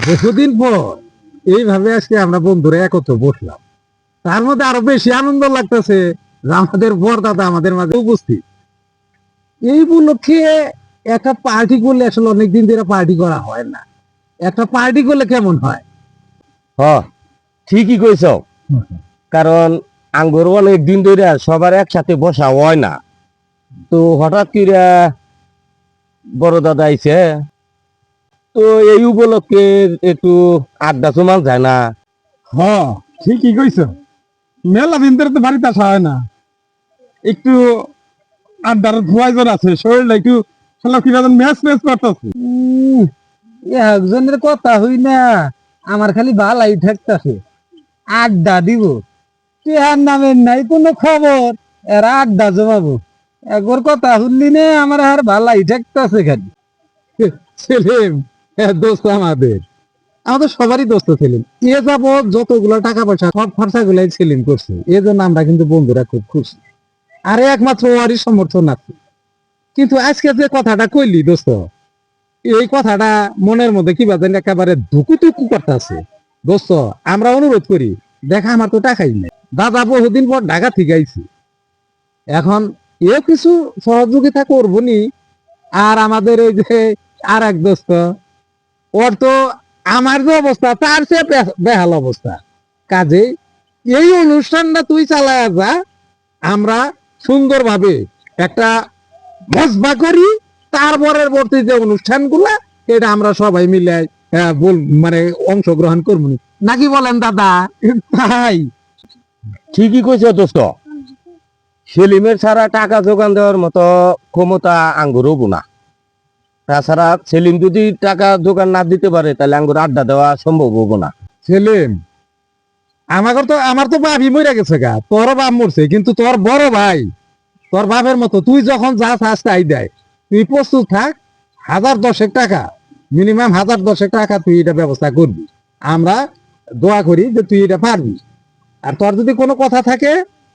বহুদিন পর এইভাবে আজকে আমরা বন্ধুরা একত্র বসলাম, তার মধ্যে আরো বেশি আনন্দ লাগতেছে যে আমাদের বরদাদা আমাদের মাঝে উপস্থিত। এই উপলক্ষে একটা পার্টি করলে আসলে অনেকদিন ধরে পার্টি করা হয় না, একটা পার্টি করলে কেমন হয়? হ ঠিকই কইছ, কারণ আঙ্গুর অনেক দিন ধরে সবার একসাথে বসা হয় না। তো হঠাৎ করে বড় দাদা আইছে, তো এই উপলক্ষে একটু আড্ডা জমান যায় না? হ্যাঁ ঠিকই কইছ, মেলা দিন ধরে তো বাড়িতে আসা হয় না, একটু আড্ডার প্রয়োজন আছে, শরীরটা একটু ম্যাচ ম্যাচ করতেছে। একজনের কথা হই না, আমার খালি ভালাই ঠেকতেছে, আড্ডা দিব টেহার নামের নাই কোনো খবর, এরা আড্ডা জমাবো, একবার কথা শুনলি না আমার আর ভালাই ঠেকতেছে খালি। সেলিম, দোস্ত আমাদের আমাদের সবারই দোস্ত ছিলেন, এ যাব যতগুলো টাকা পয়সা সব খরচা গুলাই সেলিম করছে, এই জন্য আমরা কিন্তু বন্ধুরা খুব খুশি, আরে একমাত্র ওরই সমর্থন আছে। কিন্তু আজকে যে কথাটা কইলি দোস্ত, এই কথাটা মনের মধ্যে কি বাজেন একেবারে ধুকুটুকু করতেছে। দোস্ত আমরা অনুরোধ করি, দেখা আমার তো টাকাই নেই, দাদা বহুদিন পর ঢাকা থেকে আইছি, এখন এ কিছু সহযোগিতা করবো নি। আর আমাদের এই যে আর এক দোস্ত, ওর তো আমার যে অবস্থা তার চেয়ে বেহাল অবস্থা, কাজে এই অনুষ্ঠানটা তুই চালায় যা, আমরা সুন্দরভাবে একটা মজবা করি, তারপরের বর্তী যে অনুষ্ঠানগুলা এটা আমরা সবাই মিলে মানে অংশগ্রহণ করবো, নাকি বলেন দাদা? তাই ঠিকই কইছ দোস্ত, সেলিমের ছাড়া টাকা যোগান দেওয়ার মতো ক্ষমতা আঙ্গুর হবো না। তাছাড়া সেলিম যদি টাকা যোগান না দিতে পারে তাহলে আঙ্গুর আড্ডা দেওয়া সম্ভব হবো না। সেলিম, আমার তো বাপই মরে গেছে গা, তোর বাপ মরছে, কিন্তু তোর বড় ভাই তোর বাপের মতো তুই যখন যা চাস তাই দেয়, তুই প্রস্তুত থাক, 1010 টাকা মিনিমাম 1010 টাকা তুই এটা ব্যবস্থা করবি, আমরা দোয়া করি যে তুই এটা পারবি। আর তোর যদি কোনো কথা থাকে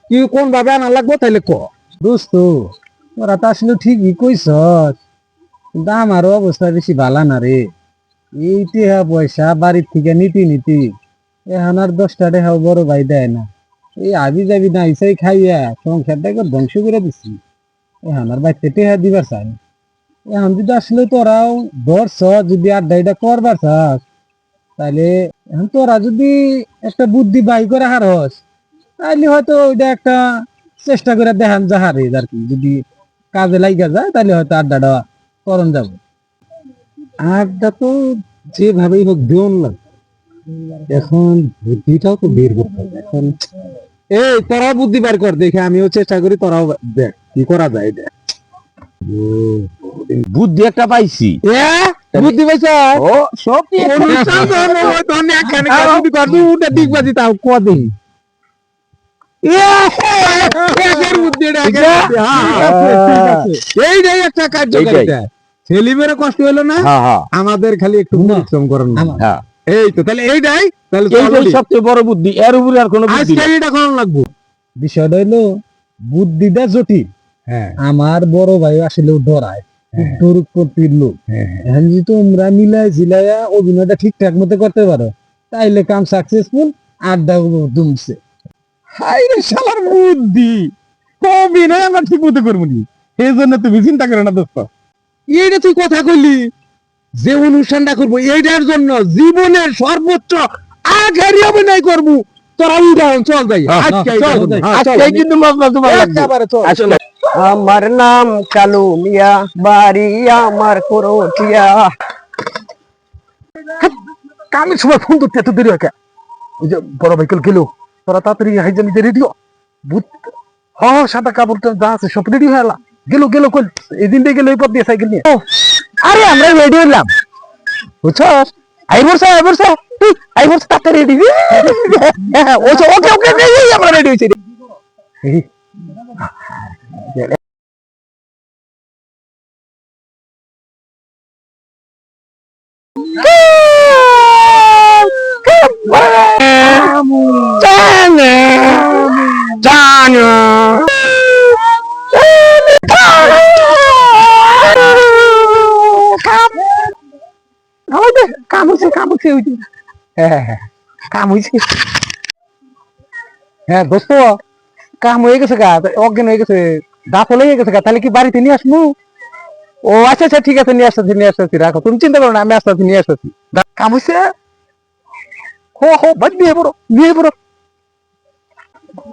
তুই কোন ভাবে আনা লাগবো তাহলে ক। দোস্ত তোরা তো আসলে ঠিকই কইস, কিন্তু আমারও অবস্থা বেশি ভালো না রে, এই টেহা পয়সা বাড়ির থেকে নীতি নীতি, এখন আর 10টা টাকাও বড় ভাই দেয় না, এই আবি যাবি না ইসাই খাইয়া সংসারটাকে ধ্বংস করে দিচ্ছি, এখন আর বাড়িতে টেহা দিবার চাই না। এখন যদি আসলে তোরাও ধরছ, যদি আড্ডাইটা করবার চাস, তাহলে এখন তোরা যদি একটা বুদ্ধি বাই করে হারস, তাহলে হয়তো ওইটা একটা চেষ্টা করে দেখান যাহারে আর কি, যদি কাজে লাগা যায় তাহলে হয়তো আড্ডাটা করণ যাবে। আড্ডা তো যেভাবেই হোক দিন লাগবে, এখন বুদ্ধিটাও তো বের করতে হবে। এখন এই তোরাও বুদ্ধি বের কর, দেখে আমিও চেষ্টা করি, তোরাও দেখ কি করা যায়। দেখ বুদ্ধি একটা পাইছি। বুদ্ধি পাইছ? ও সব দিগবাজি তাও কদিন এইটাই একটা কার্যকারিতা, সেলিমেরও কষ্ট হলো না, আমাদের খালি একটু পরিশ্রম করেন না। এই তো তাহলে এইটাই, তাহলে সবচেয়ে বড় বুদ্ধি, এর উপরে আর কোনো বুদ্ধি আজকে এটা করানো লাগবো। বিষয়টা হইলো বুদ্ধিটা জটিল, আমার বড় ভাই আসলে ডরায়, ডরুক প্রতির লোক, এখন যদি তোমরা মিলাই ঝিলাইয়া অভিনয়টা ঠিকঠাক মতো করতে পারো তাইলে কাম সাকসেসফুল, আড্ডা দুমছে। হাই রে শালার বুদ্ধি, অভিনয় আমরা ঠিক মতো করবো নি, এই জন্য তুমি চিন্তা করো না দোস্ত। এইটা তুই কথা কইলি, যে অনুষ্ঠানটা করবো এইটার জন্য জীবনের সর্বোচ্চ আঘারি অভিনয় করবো, তোরা উদাহরণ চল যাই আজকে কিন্তু মজা তোমার লাগবে। আমার নাম কালু মিয়া, বাড়ি আমার করটিয়া। কামের সময় ফোন করতে এত দেরি হয়? ওই যে বড় ভাইকেল গেল, তোরা তাড়াতাড়ি হাইজা নিজে রেডিও, হ্যাঁ সাদা কাপড়টা যা আছে সব রেডি হয়ে গেল গেল কল, এই দিন গেল ওই পথ দিয়ে সাইকেল নিয়ে। আরে আমরা রেডি হলাম, বুঝছস? আইবর্স তাড়াতাড়ি রেডি। ওকে ওকে ওকে আমরা রেডি হইছি। কাম হইছে হ্যাঁ কাম হইছে হ্যাঁ দোস্ত কাম হয়ে গেছে গা অজ্ঞান হয়ে গেছে দাঁত হয়ে গেছে গা তাহলে কি বাড়িতে নিয়ে আসবো ও আচ্ছা আচ্ছা ঠিক আছে নিয়ে আসতেছি রাখো তুমি চিন্তা করো না আমি আসতেছি নিয়ে আসতেছি কাম হইছে হো বাদ নিয়ে বড়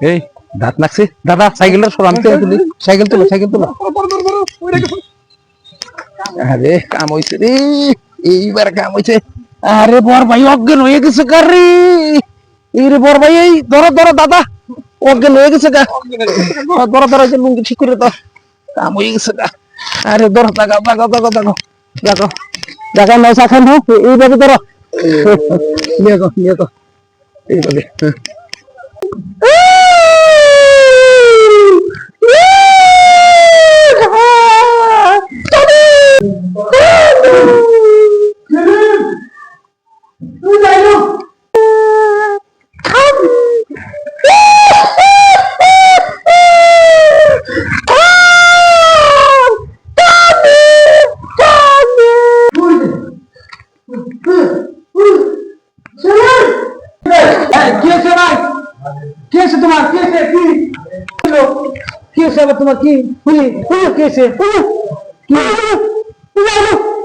এই দাঁত লাগছে দাদা সাইকেলটা সরামতে তুলি সাইকেল তোলো আরে কাম হইছে রে এইবার কাম হইছে আরে বর ভাই অজ্ঞান হয়ে গেছে কারে এই রে বর ভাই এই ধরো দাদা অজ্ঞান হয়ে গেছে গা ধরো যে লুঙ্গি ঠিক করে দাও কাম হয়ে গেছে গা আরে ধরো টাকা নয় শাখান হোক এইভাবে ধরো নিয়ে তো এইভাবে তোমার কি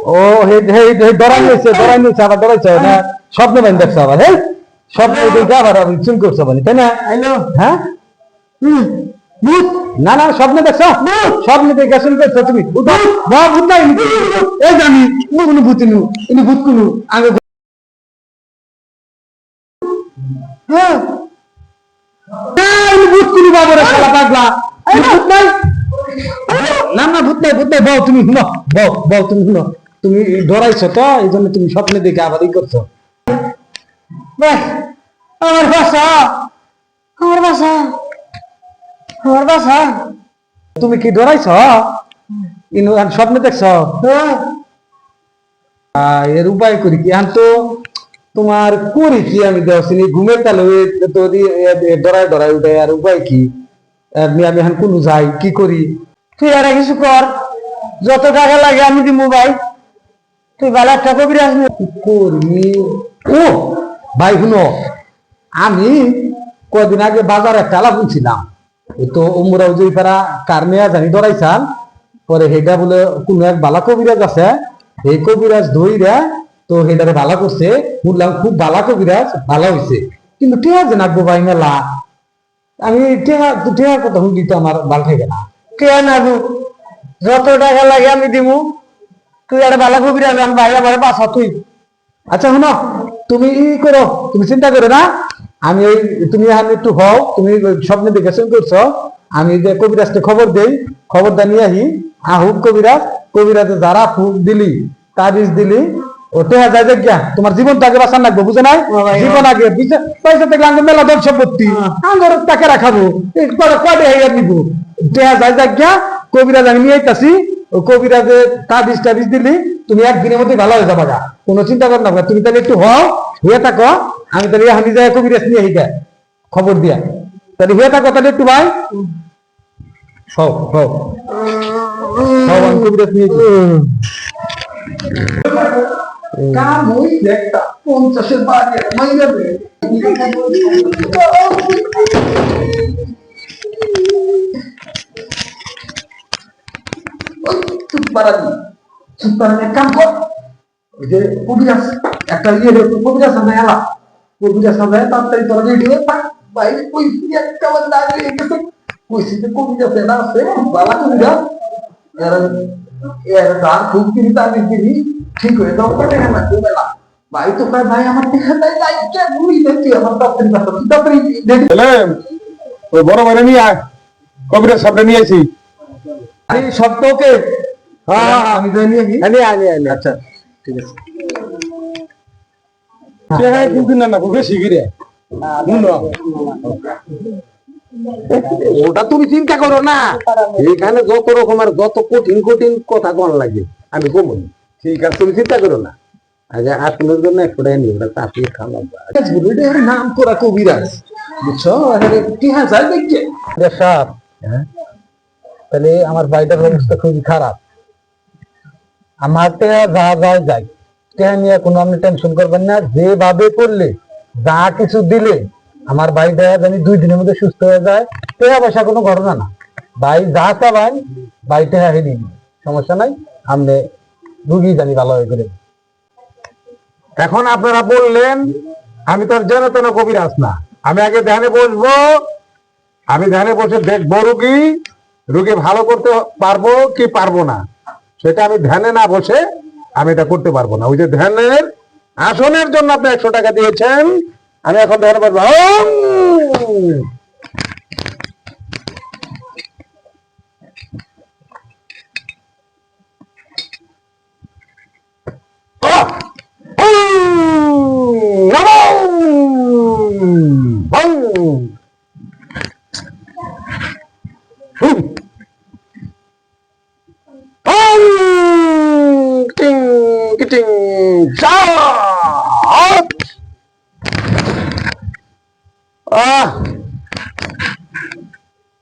ও ডরাই নিয়েছে আবার ডরাইছে না স্বপ্ন বান দেখছো আবার হ্যাঁ স্বপ্ন আবার চুন করছো মানে তাই না হ্যাঁ না স্বপ্ন দেখছো স্বপ্ন দেখে শুন করছো তুমি ভূত নাই এই জানি কোনো ভূত ইনি ভূত কোনো আগে হ্যাঁ ভূত কোনো বাবরে শালা পাগলা ভূত নাই না ভূত নাই বউ তুমি শুনো বউ তুমি শুনো তুমি ডরাইছো তো এই জন্য তুমি স্বপ্নে দেখে আবার ই করছো আমার বাসা তুমি কি ডরাইছো স্বপ্নে দেখছো এর উপায় করি কি আন তো তোমার করি কি আমি দেখছি ঘুমের তালে ডরাই উঠে আর উপায় কি আমি এখন কোন যাই কি করি তুই আর কিছু কর যত টাকা লাগে আমি দিব ভাই তুই ভালো একটা কবিরাজ করবি ও ভাই শুনো আমি কদিন আগে বাজারে টালা বুনছিলাম তো ওমরাও যে তারা কারণে জানি ধরাইছাল পরে সেটা বলে কোন এক বালা কবিরাজ আছে এই কবিরাজ ধইরা তো সেটারে ভালো করছে বললাম খুব বালা কবিরাজ ভালো হয়েছে কিন্তু ঠিক আছে না গো ভাই মেলা আমি টেহার কথা শুনলি তো আমার ভাল থাকে না কে না যত টাকা লাগে আমি দিব তুই আর ভালো কবিরাজ ভাই আমার বাসা তুই আচ্ছা শুনো তুমি ই করো তুমি চিন্তা করো না আমি ওই তুমি একটু হও তুমি স্বপ্নে দেখে করছো আমি যে কবিরাজকে খবর দেই খবরটা নিয়ে আহি আহুক কবিরাজে যারা ফুক দিলি তাবিজ দিলি ও টেহা যায় গিয়া তোমার জীবনটা আগে বাঁচান লাগবে বুঝে নাই জীবন আগে পয়সা থেকে আঙ্গুর মেলা ধন সম্পত্তি আঙ্গুর তাকে রাখাবো কয়টা হইয়া নিব টেহা যায় গিয়া কবিরাজ আমি নিয়ে আইতাছি ও কবিরাজে তাবিজ দিলি তুমি একদিনের মধ্যে ভালো হয়ে যাবা গা কোনো চিন্তা কর না তুমি তাহলে একটু হয়ে থাকো আমি তাহলে আমি যাই কবিরাজ নিয়ে আইতা খবর দিয়া তাহলে হয়ে থাকো তাহলে একটু ভাই সব কবিরাজ নিয়ে কাম হইছে একটা 50-এর বাড়ি মাইরা দে কাম কর ওই যে কবিরাজ একটা কবিরাজ আছে এলা কবিরাজ আছে তাড়াতাড়ি তোরা রেডি হয়ে থাক বাইরে কইছি একটা বন্ধ আগে গেছে কইছি যে কবিরাজ এলা আছে বালা কবিরাজ এর দান খুব কিনি তাবিজ দিবি ঠিক হয়ে যাও কেন না মেলা ভাই তো কয় ভাই আমার দেখা তাই লাইকে ভুলি দেখি আমার তাড়াতাড়ি ওই বড় বড় নিয়ে আয় কবিরাজ সামনে নিয়ে আসি এই সব তো ওকে হ্যাঁ আমি যাই নিয়ে আনি আচ্ছা ঠিক আছে চেহারা কিন্তু না বেশি গিরে ওটা তুমি চিন্তা করো না এখানে যত রকমের যত কঠিন কথা কোন লাগে আমি কমই ঠিক আছে তুমি চিন্তা করো না আগে আপনার জন্য একটাই নিয়ে ওটা চাপিয়ে খাওয়া নাম করা কবিরাজ বুঝছো কি হ্যাঁ যাই দেখছে স্যার তাহলে আমার বাড়িটার অবস্থা খুবই খারাপ আমার যা যায় টেহা নিয়ে কোনো আপনি টেনশন করবেন না, যেভাবে করলে যা কিছু দিলে আমার ভাই দেখা জানি 2 দিনের মধ্যে সুস্থ হয়ে যায়। টেহা পয়সা কোনো ঘটনা না, ভাই যা চাবান ভাই টেহা হেরি, সমস্যা নাই। আপনি রুগী জানি ভালো হয়ে গেলে। এখন আপনারা বললেন আমি তো আর যেন তেন কবিরাজ না, আমি আগে ধ্যানে বসবো, আমি ধ্যানে বসে দেখবো রুগী রুগী ভালো করতে পারবো কি পারবো না, সেটা আমি ধ্যানে না বসে আমি এটা করতে পারবো না। ওই যে ধ্যানের আসনের জন্য আপনি 100 টাকা দিয়েছেন, আমি এখন ধ্যানে বসবো।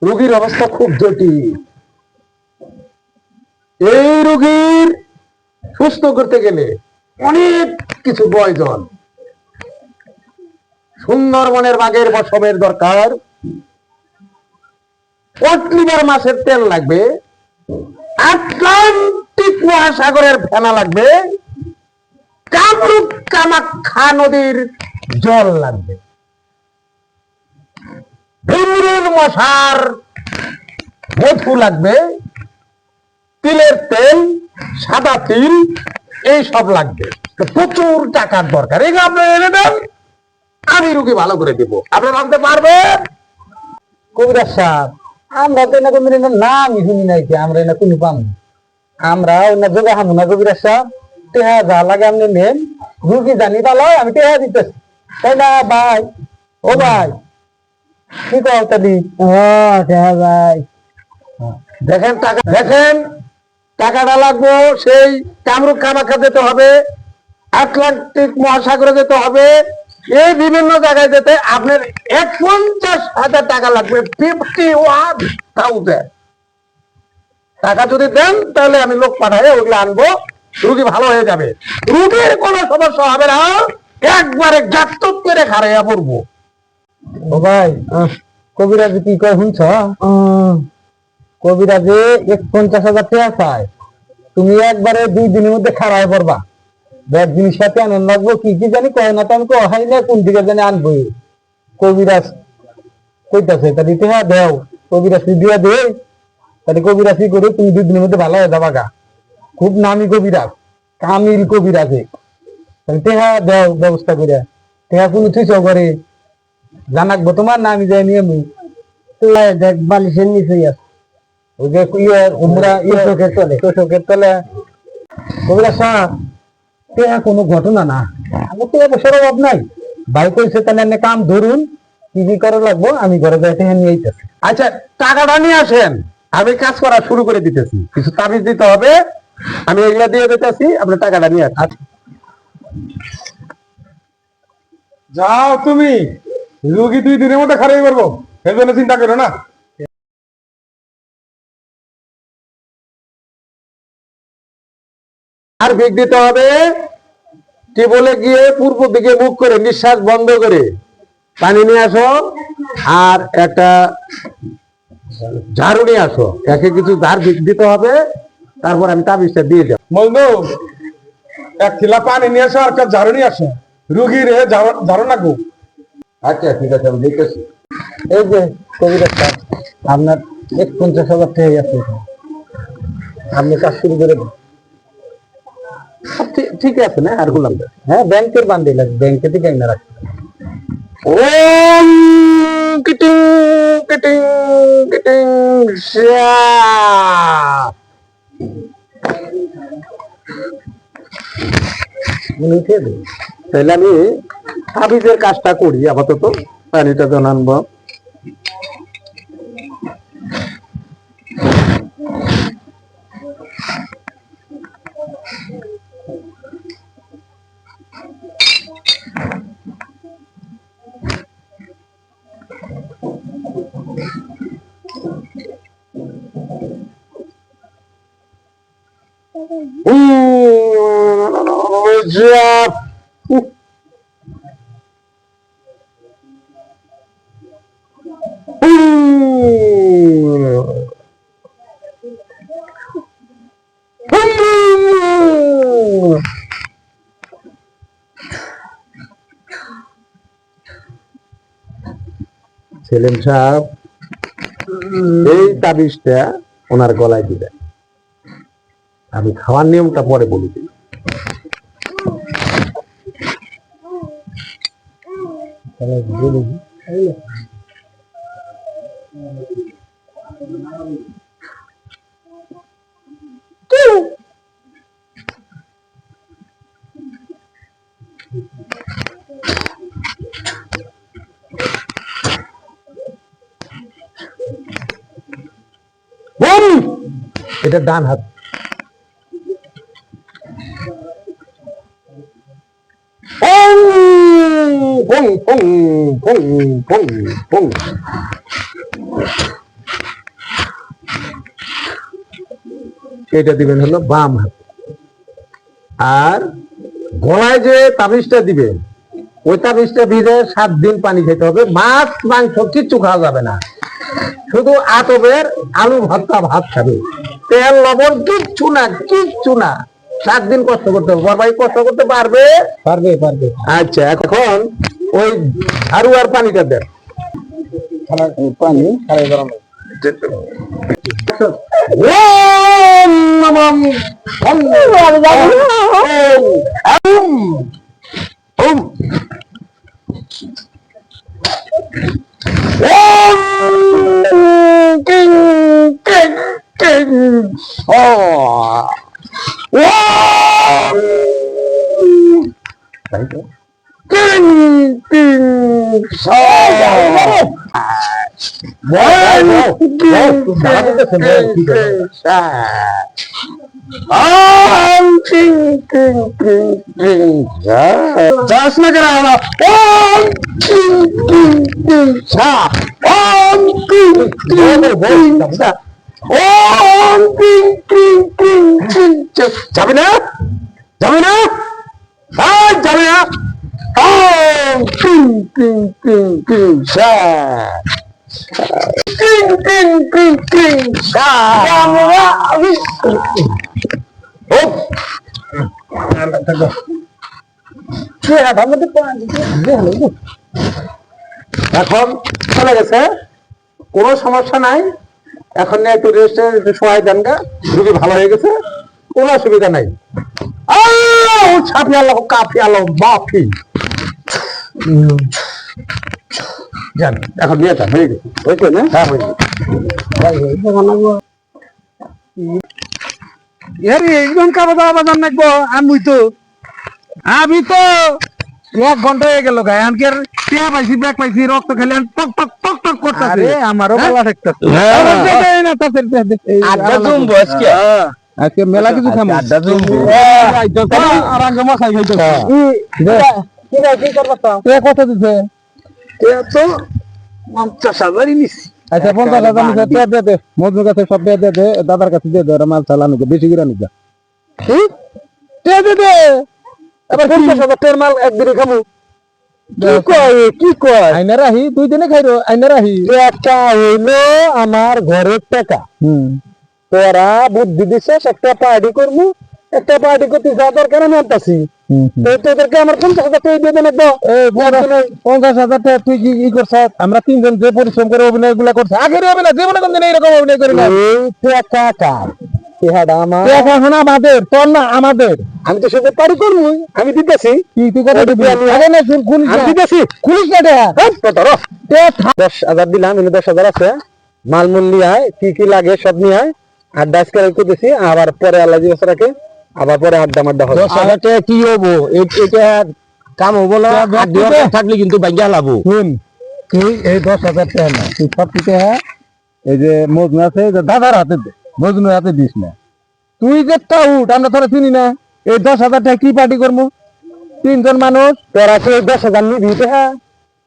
রোগীর অবস্থা খুব জটিল। এই রোগীর সুস্থ করতে গেলে অনেক কিছু প্রয়োজন। সুন্দরবনের বাঘের পশমের দরকার, পটলিভার মাছের তেল লাগবে, আটলান্টিক মহাসাগরের ফেনা লাগবে, কামরূপ কামাখ্যা নদীর জল লাগবে, ভিমরুল মশার মধু লাগবে, তিলের তেল, সাদা তিল, এই সব লাগবে। তো প্রচুর টাকার দরকার, এগুলো আপনারা এনে দেন, আমি রুগী ভালো করে দিব। আপনারা আনতে পারবেন? কবিরাজ সাহেব, আমরা তো এনে কোনো নামই শুনি নাই, কি আমরা এনে কোনো পাম না। আমরা ওনা যোগা হামু না কবিরাজ সাহেব, টেহা যা লাগে আপনি নেন, রুগী জানি ভালো আমি টেহা দিতেছি, তাই না ভাই? ও ভাই কি কও তালি? টেহা ভাই দেখেন টাকা, দেখেন টাকাটা লাগবে সেই কামরূপ কামাখ্যা যেতে হবে, আটলান্টিক মহাসাগরে যেতে হবে, এই বিভিন্ন জায়গায় যেতে আপনার 51,000 টাকা লাগবে। 51,000 টাকা যদি দেন তাহলে আমি লোক পাঠাই ওগুলো আনবো, রুগী ভালো হয়ে যাবে, রুগীর কোনো সমস্যা হবে না, একবারে গাত্তত করে খারাইয়া পড়বো। ও ভাই কবিরাজ কি কয় শুনছ? কবিরাজে 51,000 টাকা চায়, তুমি একবারে 2 দিনের মধ্যে খারাপ পড়বা। ব্যাগ জিনিস সাথে আনন্দ লাগবো, কি কি জানি কয় না, তো আমি কহাই না কোন দিকে জানি আনবো। কবিরাজ কইতাছে তাহলে টেহা দেও, কবিরাজ দিয়া দে, তাহলে কবিরাজ কি করে তুমি 2 দিনের মধ্যে ভালো হয়ে যাবা গা। খুব নামি কবিরাজ, কামিল কবিরাজে, তাহলে টেহা দেও ব্যবস্থা করে। টেহা কোনো থুইছ করে জানাকবো তোমার, না আমি যাই নিয়ে আমি দেখ বালিশের নিচেই আছে, ওই যে উমরা চোখের তলে, চোখের তলে। কবিরাজ সাহেব টেহা কোনো ঘটনা না, আমার তো অবসর অভাব নাই, ভাই কইছে তাহলে এনে কাম ধরুন, কি কি করা লাগবো আমি ঘরে যাই টেহা নিয়ে আইতেছি। আচ্ছা টাকাটা নিয়ে আসেন, আমি কাজ করা শুরু করে দিতেছি, কিছু তাবিজ দিতে হবে, আমি এগুলা দিয়ে দিতেছি, আপনি টাকাটা নিয়ে আসেন। যাও তুমি, রুগী 2 দিনের মধ্যে খারাপ করবো, এর জন্য চিন্তা করো না। আর বেগ দিতে হবে, টেবলে গিয়ে পূর্ব দিকে মুখ করে নিঃশ্বাস বন্ধ করে পানি নিয়ে আসো, আর একটা ঝাড়ু নিয়ে আসো, একে কিছু ঝাড় দিতে হবে, তারপর আমি তাবিজটা দিয়ে দেব। বলবো 1 কিলা পানি নিয়ে আসো আর একটা ঝাড়ু নিয়ে আসো, রুগী রে ঝাড়ু না গো। আচ্ছা ঠিক আছে, আমি দেখতেছি। এই যে কবিরাজ সাহেব আপনার 51,000 টাকা আছে, আপনি কাজ শুরু করে দিন। ঠিক আছে না, আর গুলাম হ্যাঁ ব্যাংকের বান্ডি লাগবে, ব্যাংকে থেকে এনে রাখতে। ওম কিটিং কিটিং কিটিং শা। তাহলে আমি তাবিজের কাজটা করি আপাতত, পানিটা জানানবো। সেলিম সাহেব এই তাবিজটা ওনার গলায় দিবেন, আমি খাওয়ার নিয়মটা পরে বলে দিই। এটা ডান হাত। এটা দিবেন হলো বাম হাত। আর গলায় যে তাবিজটা দিবেন ওই তাবিজটা ভিজে 7 দিন পানি খেতে হবে। মাছ মাংস কিচ্ছু খাওয়া যাবে না, শুধু আতবের আলু ভর্তা ভাত খাবে, তেল লবণ কিচ্ছু না, কিচ্ছু না। 7 দিন কষ্ট করতে হবে। বড় ভাই কষ্ট করতে পারবে? পারবে, পারবে। আচ্ছা, এখন ওই ঝাড়ু আর পানিটা দেন। পানি গরম। ওম নমঃ ওম কিং কিং কিং ও কিং কিং সা যাবে না, যাবে না, যাবে না। এখন চলে গেছে, কোনো সমস্যা নাই। এখন একটু রেস্টে সময় দেন গা, রুগী ভালো হয়ে গেছে, কোনো অসুবিধা নাই। ছাপিয়ালো কাফিয়ালো বাফি জান, এখন নিয়ে যান, হয়ে গেছে। হয়েছে না? হ্যাঁ, হয়ে গেছে। একদম কাবা দাওয়া বাজার নাকবো। আমি তো 1 ঘন্টা হয়ে গেল গায়ে আনকের টিয়া পাইছি, ব্যাগ পাইছি, রক্ত খেলে টক টক টক টক করতেছে। আমারও ভালো ঠেকতেছে। আজকে মেলা কিছু খামো, আর আঙ্গ মশাই খাইতেছে। কি করবা? কত দিছে? তো 50,000 নিছি। আচ্ছা, 50,000 নিছে। দে দে, মজুর কাছে সব দে দে, দাদার কাছে দে দে, মাল চালানো বেশি করে নিবা। ঠিক দে দে। এবার 50,000 টাকার মাল একদিনে খামু। কি কয় আইনা রাহি 2 দিনে খাইরো। আইনা রাহি একটা হইলো আমার ঘরের টাকা। তোরা বুদ্ধি দিছিস একটা পার্টি করবো, একটা পার্টি করতে যা দরকার আমি আনতাছি। তোদেরকে আমার 50,000 টাকা দিয়ে দেন। 50,000 টাকা তুই কি করছ? আমরা 3 জন যে পরিশ্রম করে অভিনয় গুলা করছে, আগের অভিনয় জীবনে কোনদিন এইরকম অভিনয় করি না। আমাদের তোর না, আমাদের। আমি তো সেটা পারি করবো, আমি দিতেছি। তুই কথা দিবি? দিতেছি 10,000 দিলাম, 10,000 আছে। মালমূল নিয়ে আয়, কি কি লাগে সব নিয়ে আয়। আড্ডা আজকে করতেছি, আবার পরে আল্লাহ দিবস রাখে, আবার পরে আড্ডা মাড্ডা হবে। 10,000 টাকা কি হবো? এটা কাম হবো না, থাকলে কিন্তু বাইঙ্গা লাভো। শুন, তুই এই 10,000 টাকা না, তুই সব কিছু এই যে মজনু আছে, দাদার হাতে দে, মজনুর হাতে দিস না। তুই যে টাউট, আমরা তোরা চিনি না। এই 10,000 টাকা কি পার্টি করবো? 3 জন মানুষ। তোরা কি 10,000 নিবি?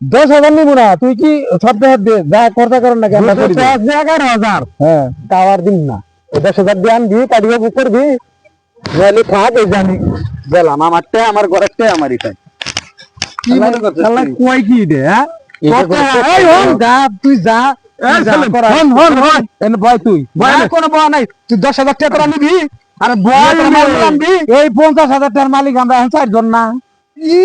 10,000 নিবো না। তুই কি সব দেহ দে, যা খরচা করেন নাকি? 11,000। হ্যাঁ, তাও আর দিন না। 10,000 দিয়ে আনবি, পার্টি করবি, নাহলে থাক। এই জানি গেলাম আমারটা আমার ঘরেরটা আমারই খাই কি মনে করছিস শালা তুই? কয় কি রে হ্যাঁ এটা কথা, করে এই হন যা তুই যা এই তুই যা, সেলিম, করা। হন, হন, হন। এনে বয় তুই বয় না, নে। কোনো বয়া নাই তুই 10,000 টাকা তোরা নিবি আরে বয় তোরা নে। মাল আনবি এই 50,000 টাকার মালিক আমরা এখন 4 জন না। ই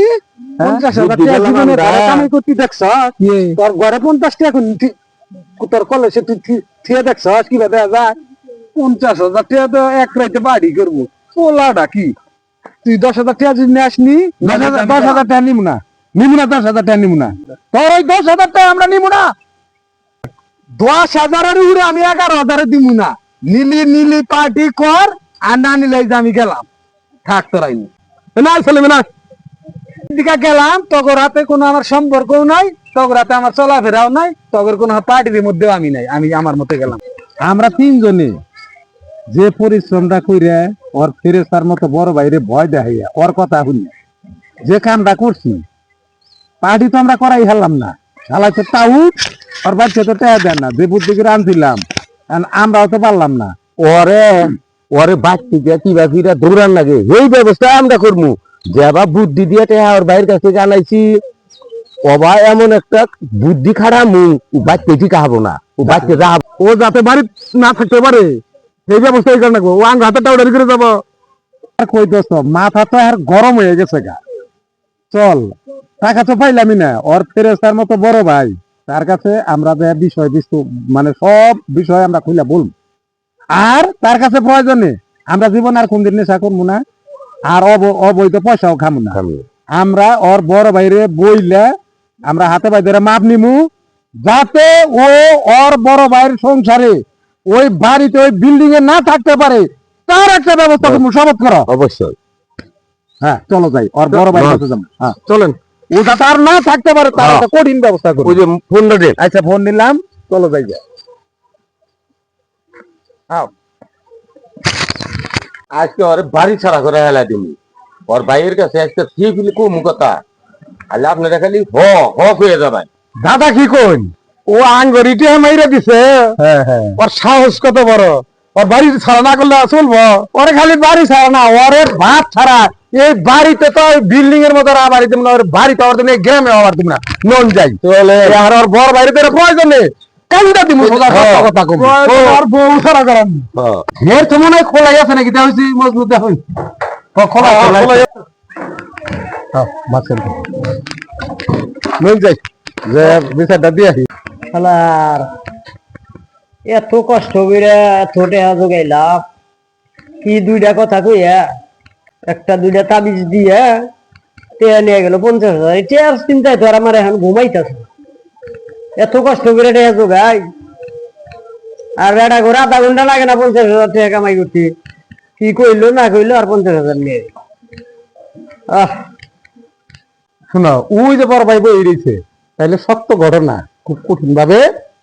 50,000 বুদ্ধি টাকা পেলাম জীবনে আমরা। ঘরে কামাই করতে দেখছ কি? তোর ঘরে 50 টাকা কোন তোর কলেজে তুই থিয়ে দেখছ কিভাবে দেয়া যায় 50,000 টাকা তো এক রাইতে বাড়ি করবো পোলাটা কি তুই 10,000 টাকা যদি নিয়ে আসনি 10,000 টাকা নিমু না, নিমু না 10,000 টাকা নিমু না। তোর ওই 10,000 টাকা আমরা নিবো না 10,000 উড়ে আমি 11,000 দিব না নিলি পার্টি কর আর না নিলে এই যে আমি গেলাম থাক তোরাই না ছেলে না দিকে গেলাম তগর হাতে কোনো আমার সম্পর্কও নাই তগর হাতে আমার চলাফেরাও নাই তগর কোনো পার্টির মধ্যেও আমি নাই আমি আমার মতে গেলাম আমরা 3 জনে যে পরিশ্রমটা কইরা ওর ফেরেস্তার মতো বড় ভাইরে ভয় দেখাইয়া ওর কথা শুনি যে কামটা করছি পার্টি তো আমরা করাই হারলাম না, শালাইতে তাও ওর বাচ্চা তো টাকা দেন না, যে বুদ্ধি করে আনছিলাম আমরাও তো পারলাম না। ওরে ওরে বাচ্চি দিয়া কিবা ফিরা দৌড়ান লাগে এই ব্যবস্থা আমরা করবো যেবা বুদ্ধি দিয়ে টেহা ওর বাইরের কাছে জানাইছি ওবা এমন একটা বুদ্ধি খাড়ামু ও বাচ্চা ঠিক হবো না ও বাচ্চা যা ও যাতে বাড়ি না থাকতে পারে এই ব্যবস্থা এই কারণে ও আঙ্গ হাতে টাউডারি করে যাবো আর কই দোস্ত মাথা তো আর গরম হয়ে গেছে গা, চল টাকা তো পাইলামই না, ওর ফেরেস্তার মতো বড় ভাই তার কাছে আমরা যে বিষয় বস্তু মানে সব বিষয় আমরা খুলে বলবো, আর তার কাছে প্রয়োজনে আমরা জীবন আর কোনদিন নেশা করবো না, আর অবৈধ পয়সাও খামু না। আমরা ওর বড় ভাইরে বইলে আমরা হাতে ভাই ধরে মাপ নিমু যাতে ও ওর বড় ভাইয়ের সংসারে ওই বাড়িতে ওই বিল্ডিং এ না থাকতে পারে তার একটা ব্যবস্থা করবো, শপথ করো। অবশ্যই হ্যাঁ চলো যাই ওর বড় ভাইয়ের কাছে যাবো। হ্যাঁ চলেন ও যাতে আর না থাকতে পারে তার একটা কঠিন ব্যবস্থা করবো। ওই যে ফোনটা দে আচ্ছা ফোন নিলাম, চলো যাই গে। আজকে ওর বাড়ি ছাড়া করে হেলা দিমু ওর ভাইয়ের কাছে আজকে ঠিক কমু কথা আল্লাহ আপনারা খালি হয়ে যাবেন দাদা কি কইন ও আঙ্গরিটে মাইরা দিছে হ্যাঁ হ্যাঁ ওর সাহস কত বড় ওর বাড়ি ছাড়া না করলে চলবো ওরে খালি বাড়ি ছাড়া না ওরে ভাত ছাড়া এই বাড়িতে তো বিল্ডিং এর মতো আর বাড়িতে না ওর বাড়িতে ওর জন্য গ্রামে আবার তুমি না নন যাই চলে আর ওর বড় বাড়িতে প্রয়োজন নেই কাজটা দিমু সোজা কথা কম ওর বউ ছাড়া করাম এর তো মনে হয় খোলা গেছে নাকি তা হইছি মজবুত দেখুন খোলা খোলা মাছের নন যাই যে বিচারটা দিয়ে আসি শালার এত কষ্ট করে এত টাকা জোগাইলাম কি দুইটা কথা কইয়া একটা দুইটা তাবিজ দিয়া টেয়া নিয়ে গেল 50,000 টেয়ার চিন্তায় তো আর আমার এখন ঘুমাইতেছে এত কষ্ট করে টেয়া জোগাই আর এটা করে আধা ঘন্টা লাগে না 50,000 টাকা কামাই করতে কি কইলো না কইলো আর 50,000 নিয়ে গেল। শোনো ওই যে বড় ভাই বই রয়েছে তাহলে সত্য ঘটনা খুব কঠিন ভাবে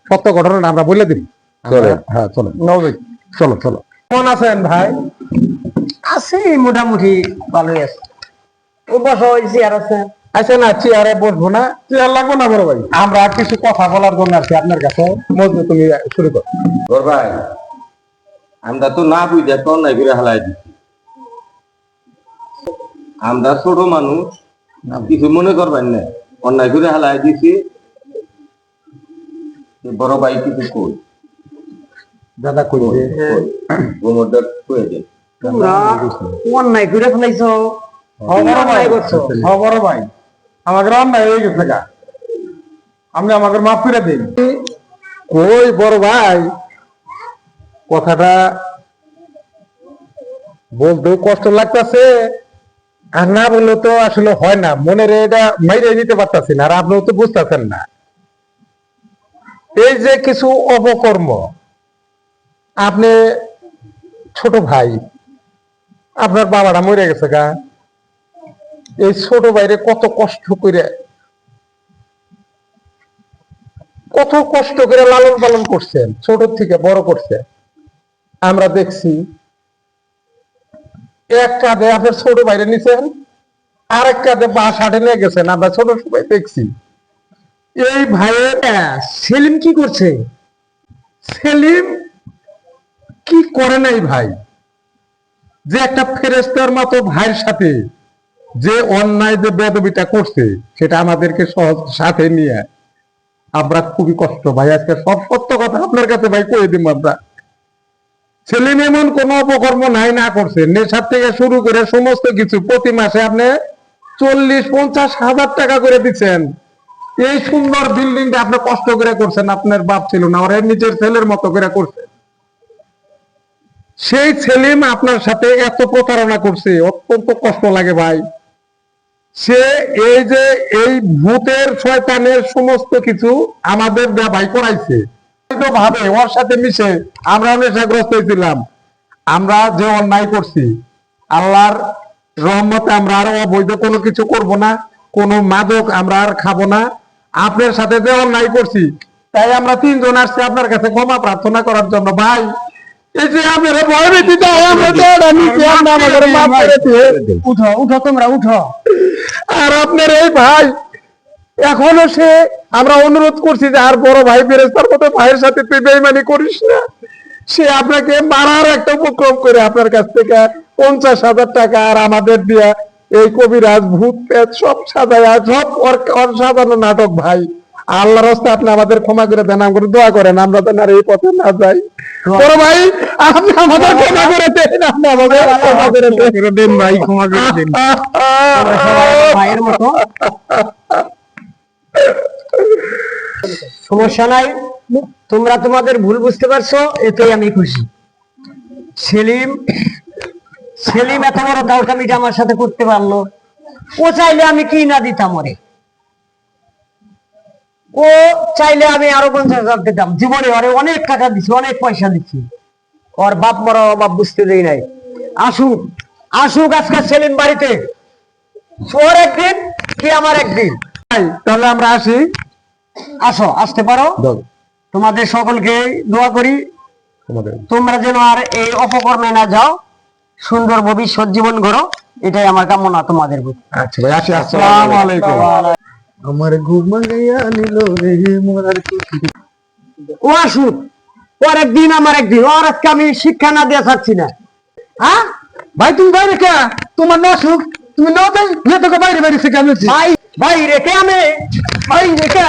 সত্য ঘটনাটা আমরা বলে দিই চলেন। হ্যাঁ চলো চলো চলো কেমন আছেন ভাই আছে মোটামুটি ভালোই আছে ও বসা হয়েছে আর আছে আচ্ছা না চেয়ারে বসবো না চেয়ার লাগবো না বড় ভাই আমরা কিছু কথা বলার জন্য আছি আপনার কাছে মজবুত তুমি শুরু করো তোর ভাই আমরা তো না বুঝে তোর নাই করে হালাই দিচ্ছি আমরা ছোট মানুষ কিছু মনে করবেন না অন্যায় করে হালাই দিছি বড় ভাই কিছু কই দাদা কই যে গোমরটা কয়ে দেয় তোমরা অন্যায় করে ফেলাইছো অন্যায় করছো বড় ভাই আমাকে অন্যায় হয়ে গেছে গা আপনি আমাকে মাফ করে দিন কই বড় ভাই কথাটা বলতেও কষ্ট লাগতেছে আর না বললে তো আসলে হয় না মনের এটা মাইরে নিতে পারতাছি না আর আপনিও তো বুঝতেছেন না এই যে কিছু অপকর্ম আপনি ছোট ভাই আপনার বাবাটা মরে গেছে গা এই ছোট ভাইরে কত কষ্ট করে লালন পালন করছেন ছোট থেকে বড় করছে আমরা দেখছি এক কাঁধে আপনার ছোট ভাইরে নিছেন আরেক কাঁধে বাস হাটে নিয়ে গেছেন আমরা ছোট সময় দেখছি এই ভাইয়ের সেলিম কি করছে সেলিম কি করে নাই ভাই যে একটা ফেরেশতার মতো ভাইয়ের সাথে যে অন্যায় যে বেদবিটা করছে সেটা আমাদেরকে সহজ সাথে নিয়ে আমরা খুবই কষ্ট ভাই। আজকে সব সত্য কথা আপনার কাছে ভাই কয়ে দিব আমরা। সেলিম এমন কোন অপকর্ম নাই না করছে, নেশার থেকে শুরু করে সমস্ত কিছু প্রতি মাসে আপনি 40-50 হাজার টাকা করে দিচ্ছেন। এই সুন্দর বিল্ডিংটা আপনি কষ্ট করে করছেন, আপনার বাপ ছিল না, ওরা নিজের ছেলের মতো করে করছে। সেই সেলিম আপনার সাথে এত প্রতারণা করছে, অত্যন্ত কষ্ট লাগে ভাই। সে এই যে এই ভূতের শয়তানের সমস্ত কিছু আমাদের ভাই করাইছে ভাবে ওর সাথে মিশে আমরা নেশাগ্রস্ত হয়েছিলাম। আমরা যে অন্যায় করছি, আল্লাহর রহমতে আমরা আর অবৈধ কোনো কিছু করব না, কোনো মাদক আমরা আর খাবো না। আপনার সাথে যে অন্যায় করছি তাই আমরা 3 জন আসছি আপনার কাছে ক্ষমা প্রার্থনা করার জন্য। ভাই এই যে আপনারা ভয় ভীতি দাও, আমরা তো এটা নিচে আমরা আমাদের মাফ করে দিয়ে উঠো উঠো তোমরা উঠো। আর আপনার এই ভাই এখনো সে, আমরা অনুরোধ করছি যে আর বড় ভাই ফেরেশতার মতো ভাইয়ের সাথে তুই বেঈমানি করিস না। সে আপনাকে মারার একটা উপক্রম করে আপনার কাছ থেকে 50,000 টাকা আর আমাদের দিয়া এই কবিরাজ ভূত পেত সব সাজায় সব ওর সাজানো নাটক। ভাই আল্লাহর রাস্তায় আপনি আমাদের ক্ষমা করে দেন, আমাদের দোয়া করেন, আমরা তো আর এই পথে না যাই। বড় ভাই আপনি আমাদের ক্ষমা করে দেন, আপনি আমাদের ক্ষমা করে দেন ভাই, ক্ষমা করে দেন তোমরা সবাই আমার ভাইয়ের মতো। সমস্যা নাই, তোমরা তোমাদের ভুল বুঝতে পারছো, এতেই আমি খুশি। সেলিম সেলিম এত বড় দাউটামিটা আমার সাথে করতে পারলো। ও চাইলে আমি কি না দিতাম ওরে, ও চাইলে আমি আরো 50,000 দিতাম। জীবনে ওরে অনেক টাকা দিচ্ছি, অনেক পয়সা দিচ্ছি, ওর বাপ মরা বাপ বুঝতে দেই নাই। আসুক আসুক আজকে সেলিম বাড়িতে, ওর একদিন কি আমার একদিন। ভাই তাহলে আমরা আসি। আসো, আসতে পারো। তোমাদের সকলকে দোয়া করি তোমরা যেন আর এই অপকর্মে না যাও, সুন্দর ভবিষ্যৎ জীবন গড়ো, এটাই আমার কামনা তোমাদের প্রতি। আচ্ছা ভাই আসি, আসসালামু আলাইকুম। আমার ঘুমাইয়া নিল রে মোরার কুঠি। ও আসুক, ওর একদিন আমার একদিন, ওর আজকে আমি শিক্ষা না দিয়ে চাচ্ছি না। হ্যাঁ ভাই তুমি বাইরে কে? তোমার না সুখ, তুমি না তাই তোকে বাইরে বাইরে থেকে আমি ভাই ভাই রেখে আমি ভাই রেখে